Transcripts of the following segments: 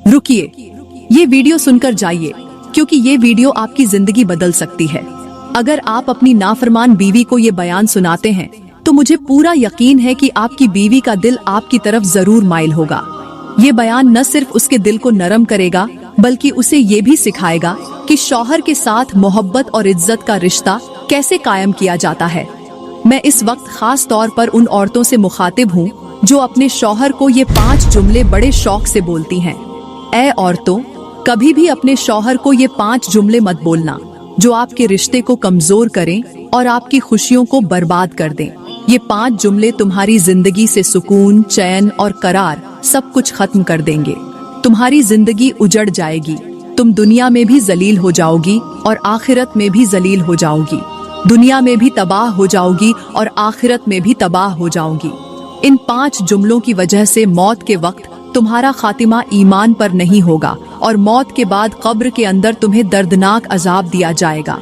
रुकिए, ये वीडियो सुनकर जाइए, क्योंकि ये वीडियो आपकी जिंदगी बदल सकती है। अगर आप अपनी नाफरमान बीवी को ये बयान सुनाते हैं तो मुझे पूरा यकीन है कि आपकी बीवी का दिल आपकी तरफ जरूर माइल होगा। ये बयान न सिर्फ उसके दिल को नरम करेगा बल्कि उसे ये भी सिखाएगा कि शौहर के साथ मोहब्बत और इज्जत का रिश्ता कैसे कायम किया जाता है। मैं इस वक्त खास तौर पर उन औरतों से मुखातिब हूँ जो अपने शौहर को ये 5 जुमले बड़े शौक से बोलती हैं। ऐ औरतों, कभी भी अपने शौहर को ये 5 जुमले मत बोलना जो आपके रिश्ते को कमजोर करें और आपकी खुशियों को बर्बाद कर दें। ये 5 जुमले तुम्हारी जिंदगी से सुकून, चैन और करार सब कुछ खत्म कर देंगे। तुम्हारी जिंदगी उजड़ जाएगी, तुम दुनिया में भी जलील हो जाओगी और आखिरत में भी जलील हो जाओगी। दुनिया में भी तबाह हो जाओगी और आखिरत में भी तबाह हो जाओगी। इन 5 जुमलों की वजह से मौत के वक्त तुम्हारा खातिमा ईमान पर नहीं होगा और मौत के बाद कब्र के अंदर तुम्हें दर्दनाक अजाब दिया जाएगा।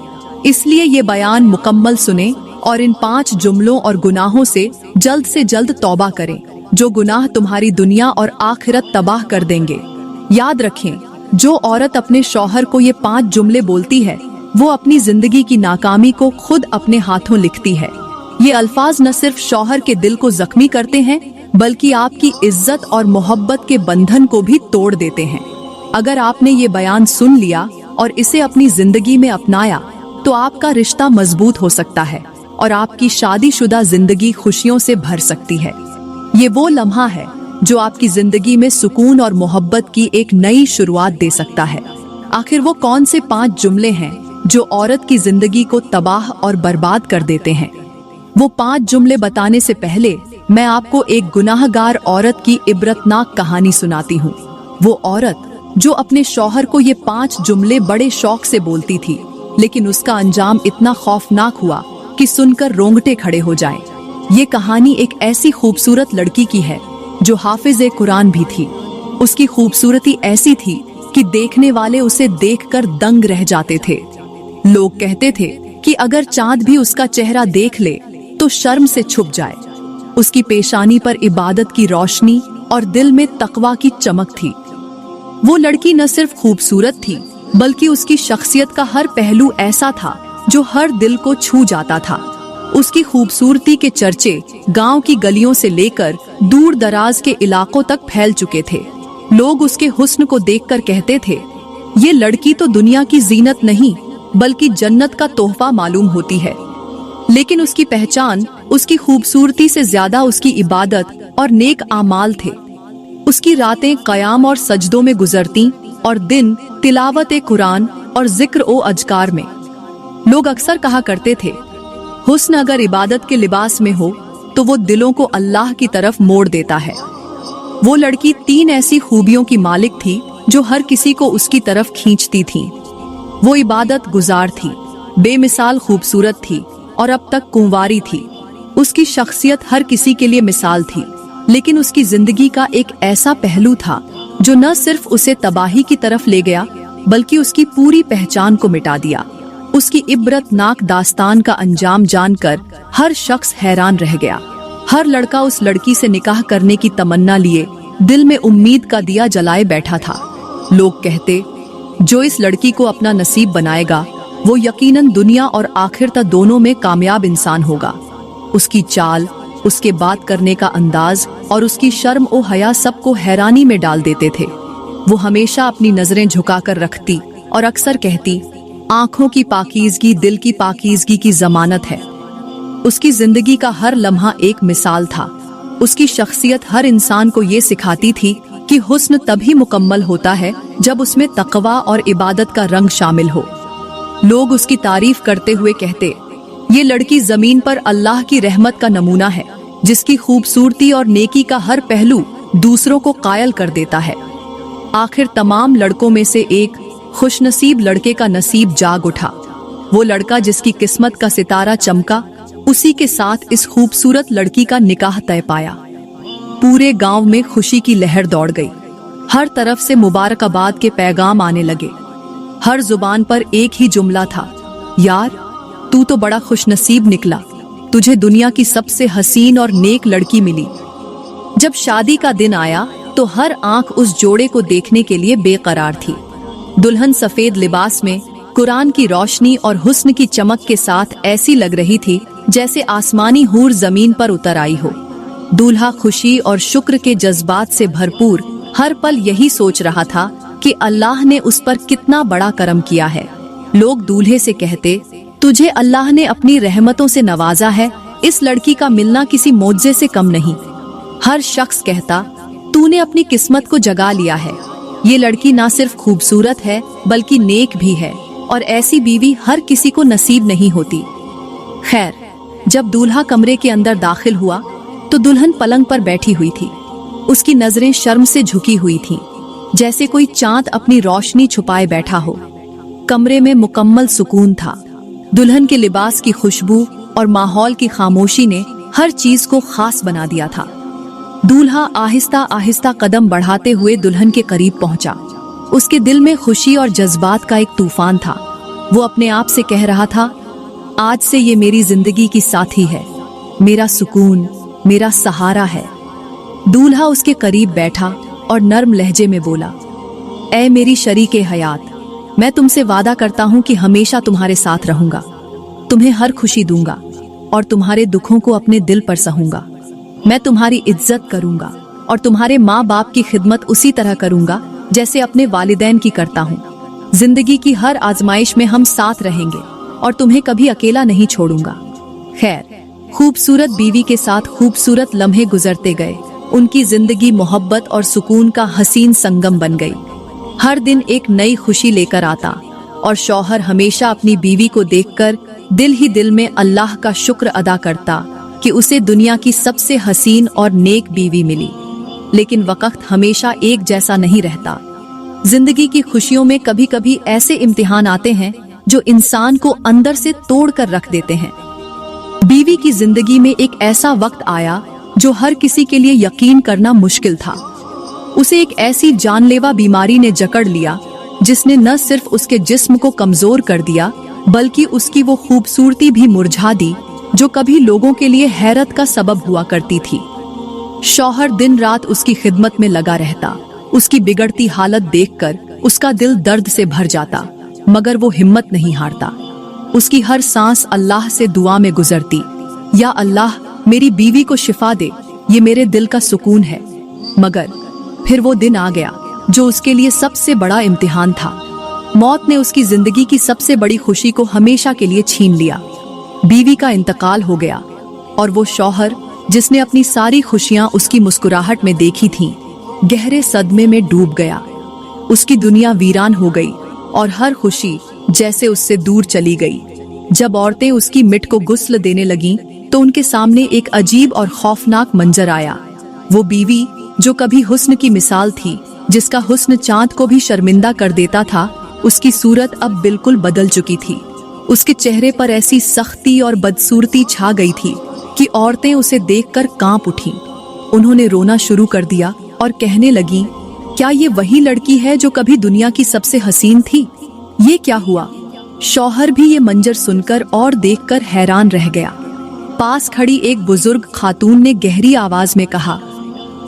इसलिए ये बयान मुकम्मल सुने और इन 5 जुमलों और गुनाहों से जल्द तौबा करें, जो गुनाह तुम्हारी दुनिया और आखिरत तबाह कर देंगे। याद रखें, जो औरत अपने शौहर को ये 5 जुमले बोलती है वो अपनी जिंदगी की नाकामी को खुद अपने हाथों लिखती है। ये अल्फाज न सिर्फ शौहर के दिल को जख्मी करते हैं बल्कि आपकी इज्जत और मोहब्बत के बंधन को भी तोड़ देते हैं। अगर आपने ये बयान सुन लिया और इसे अपनी जिंदगी में अपनाया तो आपका रिश्ता मजबूत हो सकता है और आपकी शादीशुदा जिंदगी खुशियों से भर सकती है। ये वो लम्हा है जो आपकी जिंदगी में सुकून और मोहब्बत की एक नई शुरुआत दे सकता है। आखिर वो कौन से 5 जुमले हैं जो औरत की जिंदगी को तबाह और बर्बाद कर देते हैं? वो 5 जुमले बताने से पहले मैं आपको एक गुनाहगार औरत की इबरतनाक कहानी सुनाती हूँ। वो औरत जो अपने शौहर को ये 5 जुमले बड़े शौक से बोलती थी, लेकिन उसका अंजाम इतना खौफनाक हुआ कि सुनकर रोंगटे खड़े हो जाएं। ये कहानी एक ऐसी खूबसूरत लड़की की है जो हाफिज़े कुरान भी थी। उसकी खूबसूरती ऐसी थी कि देखने वाले उसे देखकर दंग रह जाते थे। लोग कहते थे कि अगर चांद भी उसका चेहरा देख ले तो शर्म से छुप जाए। उसकी पेशानी पर इबादत की रोशनी और दिल में तकवा की चमक थी। वो लड़की न सिर्फ खूबसूरत थी बल्कि उसकी शख्सियत का हर पहलू ऐसा था जो हर दिल को छू जाता था। उसकी खूबसूरती के चर्चे गांव की गलियों से लेकर दूर दराज के इलाकों तक फैल चुके थे। लोग उसके हुस्न को देखकर कहते थे, ये लड़की तो दुनिया की जीनत नहीं बल्कि जन्नत का तोहफा मालूम होती है। लेकिन उसकी पहचान उसकी खूबसूरती से ज्यादा उसकी इबादत और नेक आमाल थे। उसकी रातें क़याम और सजदों में गुजरती और दिन तिलावत कुरान और जिक्र ओ अजकार में। लोग अक्सर कहा करते थे, हुस्न अगर इबादत के लिबास में हो तो वो दिलों को अल्लाह की तरफ मोड़ देता है। वो लड़की 3 ऐसी खूबियों की मालिक थी जो हर किसी को उसकी तरफ खींचती थीं। वो इबादत गुजार थी, बेमिसाल खूबसूरत थी और अब तक कुंवारी थी। उसकी शख्सियत हर किसी के लिए मिसाल थी, लेकिन उसकी जिंदगी का एक ऐसा पहलू था जो न सिर्फ उसे तबाही की तरफ ले गया बल्कि उसकी पूरी पहचान को मिटा दिया। उसकी इबरतनाक दास्तान का अंजाम जानकर हर शख्स हैरान रह गया। हर लड़का उस लड़की से निकाह करने की तमन्ना लिए दिल में उम्मीद का दिया जलाए बैठा था। लोग कहते, जो इस लड़की को अपना नसीब बनाएगा वो यकीनन दुनिया और आखिरत दोनों में कामयाब इंसान होगा। उसकी चाल, उसके बात करने का अंदाज और उसकी शर्म ओ हया सबको हैरानी में डाल देते थे। वो हमेशा अपनी नजरें झुकाकर रखती और अक्सर कहती, आंखों की पाकीज़गी दिल की पाकीज़गी की जमानत है। उसकी जिंदगी का हर लम्हा एक मिसाल था। उसकी शख्सियत हर इंसान को ये सिखाती थी कि हुस्न तभी मुकम्मल होता है जब उसमें तकवा और इबादत का रंग शामिल हो। लोग उसकी तारीफ करते हुए कहते, ये लड़की जमीन पर अल्लाह की रहमत का नमूना है, जिसकी खूबसूरती और नेकी का हर पहलू दूसरों को कायल कर देता है। आखिर तमाम लड़कों में से एक खुशनसीब लड़के का नसीब जाग उठा। वो लड़का जिसकी किस्मत का सितारा चमका, उसी के साथ इस खूबसूरत लड़की का निकाह तय पाया। पूरे गांव में खुशी की लहर दौड़ गई। हर तरफ से मुबारकबाद के पैगाम आने लगे। हर जुबान पर एक ही जुमला था, यार तू तो बड़ा खुशनसीब निकला, तुझे दुनिया की सबसे हसीन और नेक लड़की मिली। जब शादी का दिन आया तो हर आंख उस जोड़े को देखने के लिए बेकरार थी। दुल्हन सफेद लिबास में कुरान की रोशनी और हुस्न की चमक के साथ ऐसी लग रही थी जैसे आसमानी हूर जमीन पर उतर आई हो। दूल्हा खुशी और शुक्र के जज्बात से भरपूर हर पल यही सोच रहा था कि अल्लाह ने उस पर कितना बड़ा करम किया है। लोग दूल्हे से कहते, तुझे अल्लाह ने अपनी रहमतों से नवाजा है, इस लड़की का मिलना किसी मोज़े से कम नहीं। हर शख्स कहता, तूने अपनी किस्मत को जगा लिया है, ये लड़की ना सिर्फ खूबसूरत है बल्कि नेक भी है, और ऐसी बीवी हर किसी को नसीब नहीं होती। खैर, जब दूल्हा कमरे के अंदर दाखिल हुआ तो दुल्हन पलंग पर बैठी हुई थी। उसकी नजरें शर्म से झुकी हुई थीं, जैसे कोई चांद अपनी रोशनी छुपाए बैठा हो। कमरे में मुकम्मल सुकून था। दुल्हन के लिबास की खुशबू और माहौल की खामोशी ने हर चीज को खास बना दिया था। दूल्हा आहिस्ता आहिस्ता कदम बढ़ाते हुए दुल्हन के करीब पहुंचा। उसके दिल में खुशी और जज्बात का एक तूफान था। वो अपने आप से कह रहा था, आज से ये मेरी जिंदगी की साथी है, मेरा सुकून, मेरा सहारा है। दूल्हा उसके करीब बैठा और नर्म लहजे में बोला, ऐ मेरी शरीके हयात, मैं तुमसे वादा करता हूँ कि हमेशा तुम्हारे साथ रहूंगा, तुम्हें हर खुशी दूंगा और तुम्हारे दुखों को अपने दिल पर सहूंगा। मैं तुम्हारी इज्जत करूंगा और तुम्हारे माँ बाप की खिदमत उसी तरह करूंगा जैसे अपने वालिदैन की करता हूँ। जिंदगी की हर आजमाइश में हम साथ रहेंगे और तुम्हें कभी अकेला नहीं छोड़ूंगा। खैर, खूबसूरत बीवी के साथ खूबसूरत लम्हे गुजरते गए। उनकी जिंदगी मोहब्बत और सुकून का हसीन संगम बन गई। हर दिन एक नई खुशी लेकर आता और शौहर हमेशा अपनी बीवी को देखकर दिल ही दिल में अल्लाह का शुक्र अदा करता कि उसे दुनिया की सबसे हसीन और नेक बीवी मिली। लेकिन वक्त हमेशा एक जैसा नहीं रहता। जिंदगी की खुशियों में कभी कभी ऐसे इम्तिहान आते हैं जो इंसान को अंदर से तोड़ कर रख देते हैं। बीवी की जिंदगी में एक ऐसा वक्त आया जो हर किसी के लिए यकीन करना मुश्किल था। उसे एक ऐसी जानलेवा बीमारी ने जकड़ लिया जिसने न सिर्फ उसके जिस्म को कमजोर कर दिया बल्कि उसकी वो खूबसूरती भी मुरझा दी जो कभी लोगों के लिए हैरत का सबब हुआ करती थी। शौहर दिन रात उसकी खिदमत में लगा रहता। उसकी बिगड़ती हालत देखकर उसका दिल दर्द से भर जाता, मगर वो हिम्मत नहीं हारता। उसकी हर सांस अल्लाह से दुआ में गुजरती, या अल्लाह मेरी बीवी को शिफा दे, ये मेरे दिल का सुकून है। मगर फिर वो दिन आ गया जो उसके लिए सबसे बड़ा इम्तिहान था। मौत ने उसकी जिंदगी की सबसे बड़ी खुशी को हमेशा के लिए छीन लिया। बीवी का इंतकाल हो गया और वो शौहर जिसने अपनी सारी खुशियां उसकी मुस्कुराहट में देखी थीं, गहरे सदमे में डूब गया। उसकी दुनिया वीरान हो गई और हर खुशी जैसे उससे दूर चली गई। जब औरतें उसकी मिट को गुस्ल देने लगीं, तो उनके सामने एक अजीब और खौफनाक मंजर आया। वो बीवी जो कभी हुस्न की मिसाल थी, जिसका हुस्न चांद को भी शर्मिंदा कर देता था, उसकी सूरत अब बिल्कुल बदल चुकी थी। उसके चेहरे पर ऐसी सख्ती और बदसूरती छा गई थी कि औरतें उसे देखकर कांप उठीं। उन्होंने रोना शुरू कर दिया और कहने लगीं, क्या ये वही लड़की है जो कभी दुनिया की सबसे हसीन थी? ये क्या हुआ? शौहर भी ये मंजर सुनकर और देखकर हैरान रह गया। पास खड़ी एक बुजुर्ग खातून ने गहरी आवाज में कहा,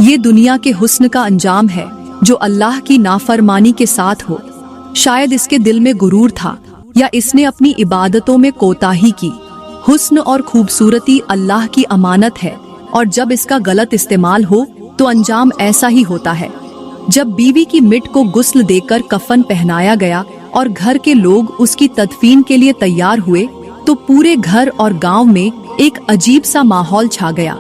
ये दुनिया के हुस्न का अंजाम है जो अल्लाह की नाफरमानी के साथ हो। शायद इसके दिल में गुरूर था या इसने अपनी इबादतों में कोताही की। हुस्न और खूबसूरती अल्लाह की अमानत है और जब इसका गलत इस्तेमाल हो तो अंजाम ऐसा ही होता है। जब बीवी की मिट को गुस्ल देकर कफन पहनाया गया और घर के लोग उसकी तदफीन के लिए तैयार हुए, तो पूरे घर और गांव में एक अजीब सा माहौल छा गया।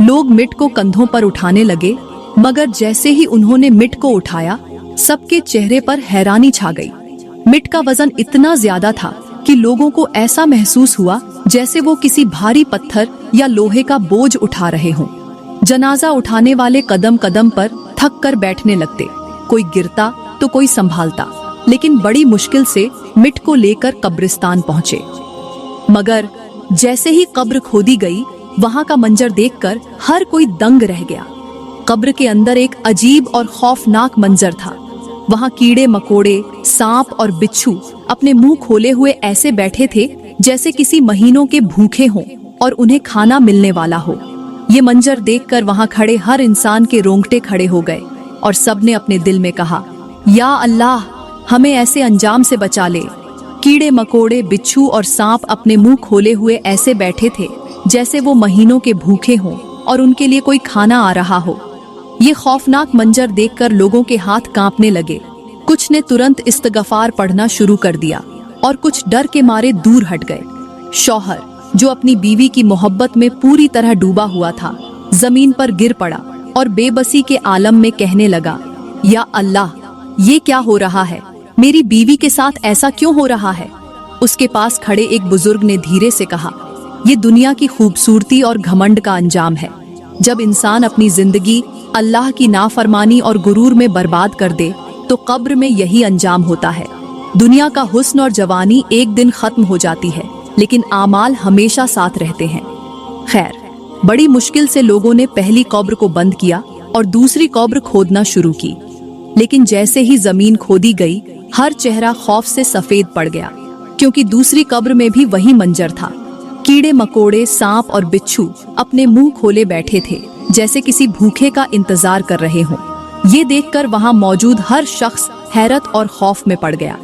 लोग मिट को कंधों पर उठाने लगे, मगर जैसे ही उन्होंने मिट को उठाया, सबके चेहरे पर हैरानी छा गई। मिट का वजन इतना ज्यादा था कि लोगों को ऐसा महसूस हुआ जैसे वो किसी भारी पत्थर या लोहे का बोझ उठा रहे हों। जनाजा उठाने वाले कदम कदम पर थक कर बैठने लगते, कोई गिरता तो कोई संभालता, लेकिन बड़ी मुश्किल से मिट को लेकर कब्रिस्तान पहुंचे। मगर जैसे ही कब्र खोदी गई, वहां का मंजर देखकर हर कोई दंग रह गया। कब्र के अंदर एक अजीब और खौफनाक मंजर था। वहां कीड़े मकोड़े, सांप और बिच्छू अपने मुंह खोले हुए ऐसे बैठे थे जैसे किसी महीनों के भूखे हों और उन्हें खाना मिलने वाला हो। ये मंजर देखकर वहां खड़े हर इंसान के रोंगटे खड़े हो गए। और सबने अपने दिल में कहा, या अल्लाह, हमें ऐसे अंजाम से बचा ले। कीड़े मकोड़े, बिच्छू और सांप अपने मुंह खोले हुए ऐसे बैठे थे जैसे वो महीनों के भूखे हों और उनके लिए कोई खाना आ रहा हो। ये खौफनाक मंजर देखकर लोगों के हाथ कांपने लगे। कुछ ने तुरंत इस्तगफार पढ़ना शुरू कर दिया और कुछ डर के मारे दूर हट गए। शौहर, जो अपनी बीवी की मोहब्बत में पूरी तरह डूबा हुआ था, जमीन पर गिर पड़ा और बेबसी के आलम में कहने लगा, या अल्लाह, ये क्या हो रहा है? मेरी बीवी के साथ ऐसा क्यों हो रहा है? उसके पास खड़े एक बुजुर्ग ने धीरे से कहा, ये दुनिया की खूबसूरती और घमंड का अंजाम है। जब इंसान अपनी जिंदगी अल्लाह की नाफरमानी और गुरूर में बर्बाद कर दे तो कब्र में यही अंजाम होता है। दुनिया का हुस्न और जवानी एक दिन खत्म हो जाती है, लेकिन आमाल हमेशा साथ रहते हैं। खैर, बड़ी मुश्किल से लोगों ने पहली कब्र को बंद किया और दूसरी कब्र खोदना शुरू की। लेकिन जैसे ही जमीन खोदी गई, हर चेहरा खौफ से सफेद पड़ गया, क्योंकि दूसरी कब्र में भी वही मंजर था। कीड़े मकोड़े, सांप और बिच्छू अपने मुंह खोले बैठे थे जैसे किसी भूखे का इंतजार कर रहे हों। ये देखकर वहां मौजूद हर शख्स हैरत और खौफ में पड़ गया।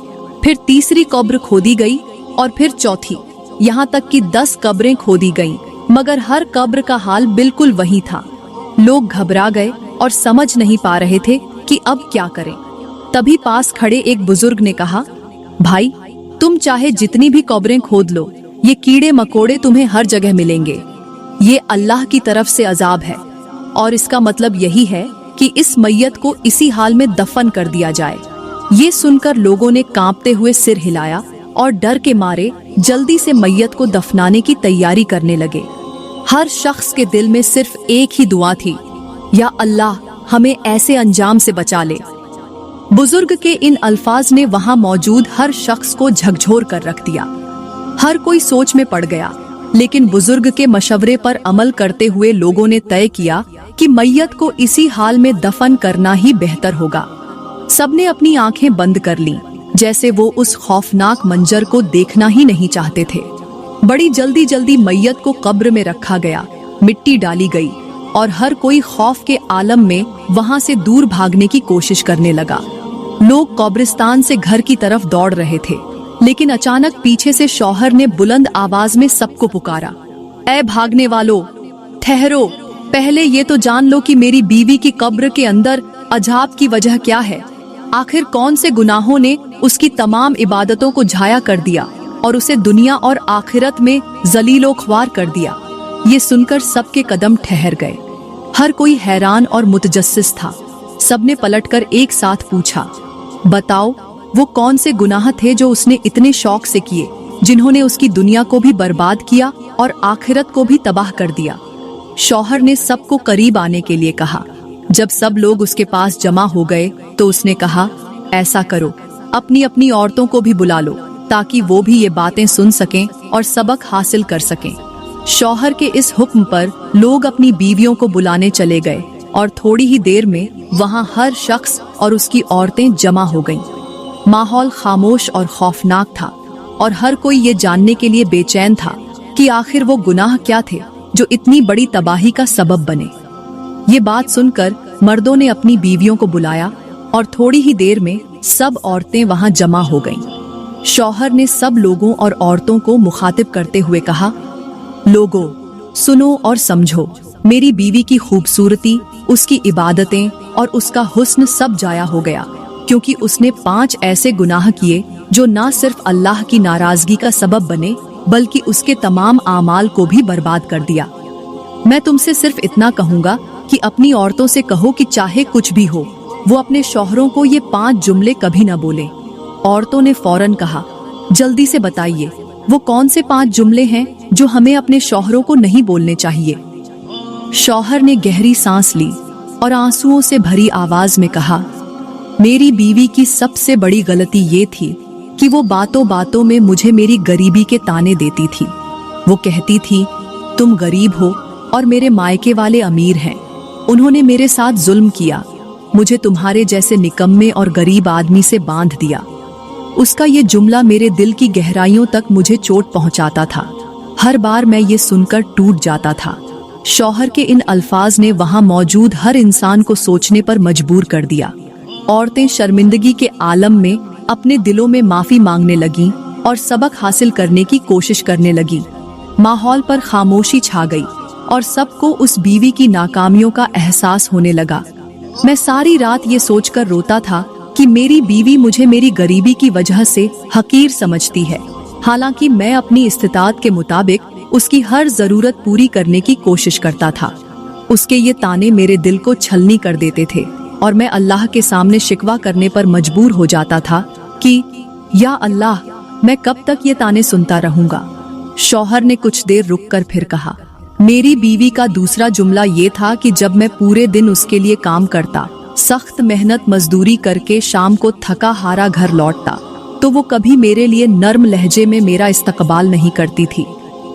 फिर तीसरी कब्र खोदी गई और फिर चौथी, यहाँ तक कि 10 कब्रें खोदी गईं, मगर हर कब्र का हाल बिल्कुल वही था। लोग घबरा गए और समझ नहीं पा रहे थे कि अब क्या करें। तभी पास खड़े एक बुजुर्ग ने कहा, भाई, तुम चाहे जितनी भी कब्रें खोद लो, ये कीड़े मकोड़े तुम्हें हर जगह मिलेंगे। ये अल्लाह की तरफ से अजाब है और इसका मतलब यही है कि इस मैयत को इसी हाल में दफन कर दिया जाए। ये सुनकर लोगों ने कांपते हुए सिर हिलाया और डर के मारे जल्दी से मैयत को दफनाने की तैयारी करने लगे। हर शख्स के दिल में सिर्फ एक ही दुआ थी, या अल्लाह, हमें ऐसे अंजाम से बचा ले। बुजुर्ग के इन अल्फाज ने वहां मौजूद हर शख्स को झकझोर कर रख दिया। हर कोई सोच में पड़ गया, लेकिन बुजुर्ग के मशवरे पर अमल करते हुए लोगों ने तय किया कि मैयत को इसी हाल में दफन करना ही बेहतर होगा। सबने अपनी आंखें बंद कर लीं, जैसे वो उस खौफनाक मंजर को देखना ही नहीं चाहते थे। बड़ी जल्दी जल्दी मैयत को कब्र में रखा गया, मिट्टी डाली गई और हर कोई खौफ के आलम में वहां से दूर भागने की कोशिश करने लगा। लोग कब्रिस्तान से घर की तरफ दौड़ रहे थे, लेकिन अचानक पीछे से शौहर ने बुलंद आवाज में सबको पुकारा, ऐ भागने वालों, ठहरो, पहले ये तो जान लो कि मेरी बीवी की कब्र के अंदर अजाब की वजह क्या है। आखिर कौन से गुनाहों ने उसकी तमाम इबादतों को झाया कर दिया और उसे दुनिया और आखिरत में जलीलो ख्वार कर दिया। ये सुनकर सबके कदम ठहर गए। हर कोई हैरान और मुतजस्सिस था। सबने पलटकर एक साथ पूछा, बताओ, वो कौन से गुनाह थे जो उसने इतने शौक से किए, जिन्होंने उसकी दुनिया को भी बर्बाद किया और आखिरत को भी तबाह कर दिया। शौहर ने सबको करीब आने के लिए कहा। जब सब लोग उसके पास जमा हो गए तो उसने कहा, ऐसा करो, अपनी अपनी औरतों को भी बुला लो ताकि वो भी ये बातें सुन सकें और सबक हासिल कर सकें। शौहर के इस हुक्म पर लोग अपनी बीवियों को बुलाने चले गए और थोड़ी ही देर में वहां हर शख्स और उसकी औरतें जमा हो गईं। माहौल खामोश और खौफनाक था और हर कोई ये जानने के लिए बेचैन था कि आखिर वो गुनाह क्या थे जो इतनी बड़ी तबाही का सबब बने। ये बात सुनकर मर्दों ने अपनी बीवियों को बुलाया और थोड़ी ही देर में सब औरतें वहां जमा हो गईं। शौहर ने सब लोगों और औरतों को मुखातिब करते हुए कहा, लोगों, सुनो और समझो, मेरी बीवी की खूबसूरती, उसकी इबादतें और उसका हुस्न सब जाया हो गया, क्योंकि उसने 5 ऐसे गुनाह किए जो ना सिर्फ अल्लाह की नाराजगी का सबब बने, बल्कि उसके तमाम आमाल को भी बर्बाद कर दिया। मैं तुमसे सिर्फ इतना कहूँगा कि अपनी औरतों से कहो कि चाहे कुछ भी हो, वो अपने शौहरों को ये 5 जुमले कभी न बोले। औरतों ने फौरन कहा, जल्दी से बताइए, वो कौन से 5 जुमले हैं जो हमें अपने शौहरों को नहीं बोलने चाहिए। शौहर ने गहरी सांस ली और आंसुओं से भरी आवाज में कहा, मेरी बीवी की सबसे बड़ी गलती ये थी कि वो बातों बातों में मुझे मेरी गरीबी के ताने देती थी। वो कहती थी, तुम गरीब हो और मेरे मायके वाले अमीर हैं, उन्होंने मेरे साथ जुल्म किया, मुझे तुम्हारे जैसे निकम्मे और गरीब आदमी से बांध दिया। उसका ये जुमला मेरे दिल की गहराइयों तक मुझे चोट पहुंचाता था। हर बार मैं ये सुनकर टूट जाता था। शौहर के इन अल्फाज ने वहां मौजूद हर इंसान को सोचने पर मजबूर कर दिया। औरतें शर्मिंदगी के आलम में अपने दिलों में माफी मांगने लगीं और सबक हासिल करने की कोशिश करने लगीं। माहौल पर खामोशी छा गई और सबको उस बीवी की नाकामियों का एहसास होने लगा। मैं सारी रात ये सोचकर रोता था कि मेरी बीवी मुझे मेरी गरीबी की वजह से हकीर समझती है, हालांकि मैं अपनी इस्तिताअत के मुताबिक उसकी हर जरूरत पूरी करने की कोशिश करता था। उसके ये ताने मेरे दिल को छलनी कर देते थे और मैं अल्लाह के सामने शिकवा करने पर मजबूर हो जाता था कि या अल्लाह, मैं कब तक ये ताने सुनता रहूंगा। शौहर ने कुछ देर रुककर फिर कहा। मेरी बीवी का दूसरा जुमला ये था कि जब मैं पूरे दिन उसके लिए काम करता, सख्त मेहनत मजदूरी करके शाम को थका हारा घर लौटता, तो वो कभी मेरे लिए नर्म लहजे में मेरा इस्तकबाल नहीं करती थी।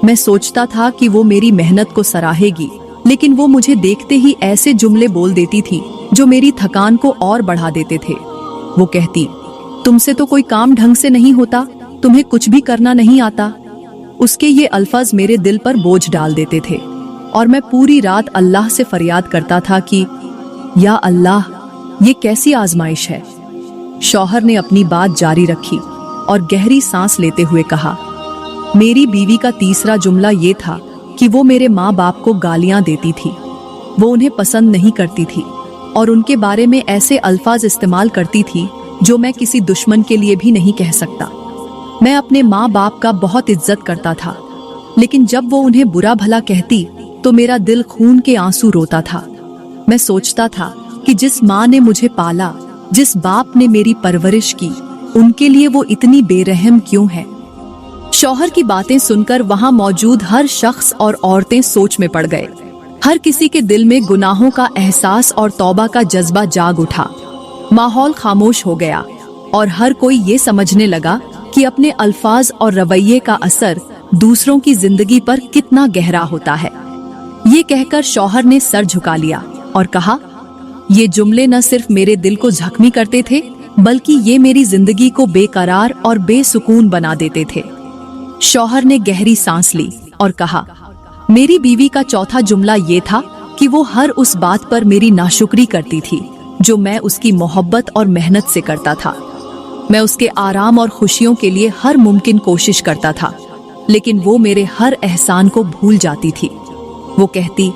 मैं सोचता था कि वो मेरी मेहनत को सराहेगी, लेकिन वो मुझे देखते ही ऐसे जुमले बोल देती थी जो मेरी थकान को और बढ़ा देते थे। वो कहती, तुमसे तो कोई काम ढंग से नहीं होता, तुम्हें कुछ भी करना नहीं आता। उसके ये अल्फाज मेरे दिल पर बोझ डाल देते थे और मैं पूरी रात अल्लाह से फरियाद करता था कि या अल्लाह, ये कैसी आजमाइश है। शौहर ने अपनी बात जारी रखी और गहरी सांस लेते हुए कहा, मेरी बीवी का तीसरा जुमला ये था कि वो मेरे माँ बाप को गालियां देती थी। वो उन्हें पसंद नहीं करती थी और उनके बारे में ऐसे अल्फाज इस्तेमाल करती थी जो मैं किसी दुश्मन के लिए भी नहीं कह सकता। मैं अपने माँ बाप का बहुत इज्जत करता था, लेकिन जब वो उन्हें बुरा भला कहती तो मेरा दिल खून के आंसू रोता था। मैं सोचता था कि जिस माँ ने मुझे पाला, जिस बाप ने मेरी परवरिश की, उनके लिए वो इतनी बेरहम क्यों है। शौहर की बातें सुनकर वहां मौजूद हर शख्स और औरतें सोच में पड़ गए। हर किसी के दिल में गुनाहों का एहसास और तौबा का जज्बा जाग उठा। माहौल खामोश हो गया और हर कोई ये समझने लगा कि अपने अल्फाज और रवैये का असर दूसरों की जिंदगी पर कितना गहरा होता है। ये कहकर शौहर ने सर झुका लिया और कहा, ये जुमले न सिर्फ मेरे दिल को जख्मी करते थे, बल्कि ये मेरी जिंदगी को बेकरार और बेसुकून बना देते थे। शौहर ने गहरी सांस ली और कहा, मेरी बीवी का चौथा जुमला ये था कि वो हर उस बात पर मेरी नाशुक्री करती थी जो मैं उसकी मोहब्बत और मेहनत से करता था। मैं उसके आराम और खुशियों के लिए हर मुमकिन कोशिश करता था, लेकिन वो मेरे हर एहसान को भूल जाती थी। वो कहती,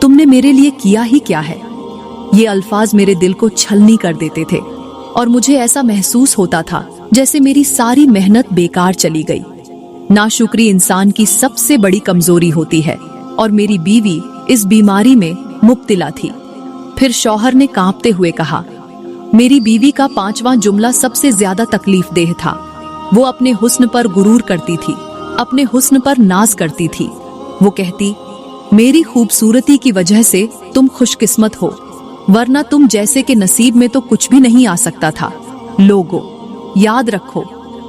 तुमने मेरे लिए किया ही क्या है। ये अल्फाज मेरे दिल को छलनी कर देते थे और मुझे ऐसा महसूस होता था जैसे मेरी सारी मेहनत बेकार चली गई। नाशुक्री इंसान की सबसे बड़ी कमजोरी होती है और मेरी बीवी इस बीमारी में मुब्तला थी। फिर शौहर ने कांपते हुए कहा, मेरी बीवी का पांचवा जुमला सबसे ज्यादा तकलीफ देह था। वो अपने हुस्न पर गुरूर करती थी, अपने हुस्न पर नाज करती थी। वो कहती, मेरी खूबसूरती की वजह से तुम खुशकिस्मत हो, वरना तुम जैसे के नसीब में तो कुछ भी नहीं आ सकता था। लोगों, याद रखो,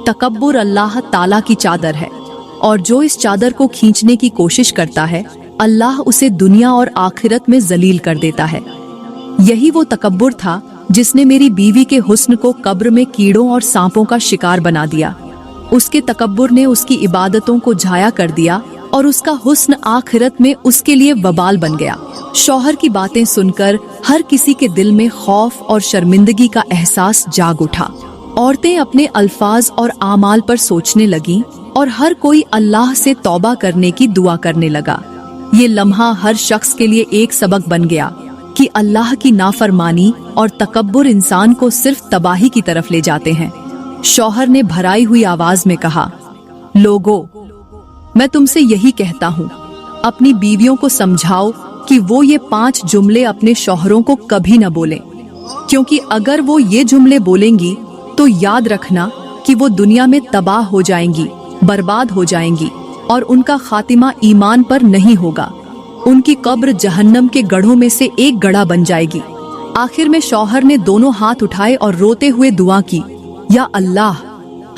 तकब्बुर अल्लाह ताला की चादर है और जो इस चादर को खींचने की कोशिश करता है, अल्लाह उसे दुनिया और आखिरत में जलील कर देता है। यही वो तकब्बुर था जिसने मेरी बीवी के हुस्न को कब्र में कीड़ों और सांपों का शिकार बना दिया। उसके तकब्बुर ने उसकी इबादतों को झाया कर दिया और उसका हुस्न आखिरत में उसके लिए वबाल बन गया। शौहर की बातें सुनकर हर किसी के दिल में खौफ और शर्मिंदगी का एहसास जाग उठा। औरतें अपने अल्फाज और आमाल पर सोचने लगीं और हर कोई अल्लाह से तौबा करने की दुआ करने लगा। ये लम्हा हर शख्स के लिए एक सबक बन गया कि अल्लाह की नाफरमानी और तकब्बुर इंसान को सिर्फ तबाही की तरफ ले जाते हैं। शौहर ने भराई हुई आवाज में कहा, लोगों, मैं तुमसे यही कहता हूँ, अपनी बीवियों को समझाओ कि वो ये 5 जुमले अपने शौहरों को कभी न बोलें, क्योंकि अगर वो ये जुमले बोलेंगी तो याद रखना कि वो दुनिया में तबाह हो जाएंगी, बर्बाद हो जाएंगी और उनका खातिमा ईमान पर नहीं होगा। उनकी कब्र जहन्नम के गढ़ों में से एक गढ़ा बन जाएगी। आखिर में शौहर ने दोनों हाथ उठाए और रोते हुए दुआ की, या अल्लाह,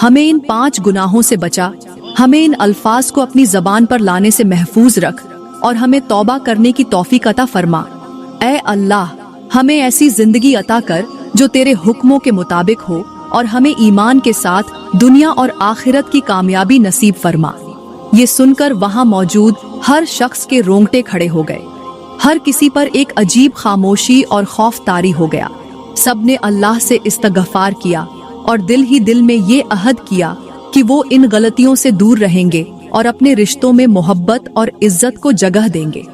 हमें इन 5 गुनाहों से बचा, हमें इन अल्फाज को अपनी जबान पर लाने से महफूज रख और हमें तौबा करने की तौफीक अता फरमा। ऐ अल्लाह, हमें ऐसी जिंदगी अता कर जो तेरे हुक्मों के मुताबिक हो और हमें ईमान के साथ दुनिया और आखिरत की कामयाबी नसीब फरमा। ये सुनकर वहां मौजूद हर शख्स के रोंगटे खड़े हो गए। हर किसी पर एक अजीब खामोशी और खौफ तारी हो गया। सबने अल्लाह से इस्तगफार किया और दिल ही दिल में ये अहद किया कि वो इन गलतियों से दूर रहेंगे और अपने रिश्तों में मोहब्बत और इज्जत को जगह देंगे।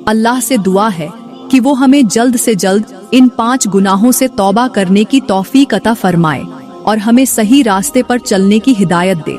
अल्लाह से दुआ है कि वो हमें जल्द से जल्द इन 5 गुनाहों से तौबा करने की तौफीक अता फरमाए और हमें सही रास्ते पर चलने की हिदायत दे।